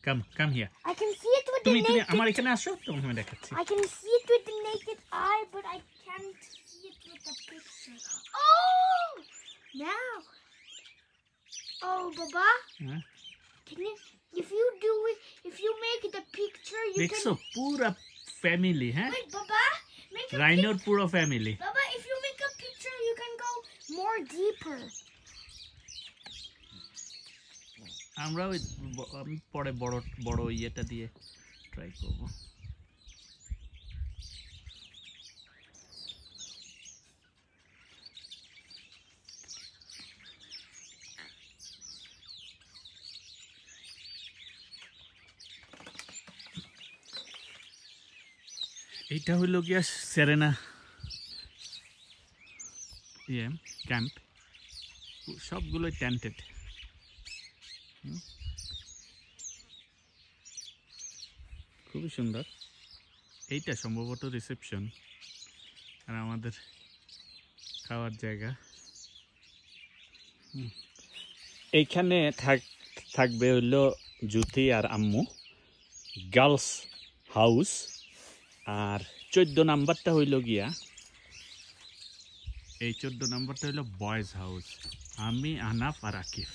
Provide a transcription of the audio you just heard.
Come here. I can see it with the তুমি naked. আমার এখানে আসো, তোমাকে আমি দেখাচ্ছি। I can see it with the naked eye, but I can't see it with the picture. Oh! Now. Oh, Baba. হ্যাঁ, Can you, if you make the picture, you দেখছো can. পুরা ফ্যামিলি, হ্যাঁ, Wait, Baba. Make a রাইনোর পুরো family. Baba, if you make a picture, you can go more deeper. আমরাও আমি পরে বড় বড় ইয়েটা দিয়ে ট্রাই করব। এইটা হইল গিয়া সেরেনা ক্যাম্প, সবগুলোই টেন্টেড। খুবই সুন্দর। এইটা সম্ভবত রিসেপশন আর আমাদের খাওয়ার জায়গা। এইখানে থাকবে হইল জুথি আর আম্মু, গার্লস হাউস। আর 14 নাম্বারটা হইল গিয়া, এই 14 নাম্বারটা হইল বয়েজ হাউস, আমি, আনাফ আর আকিফ।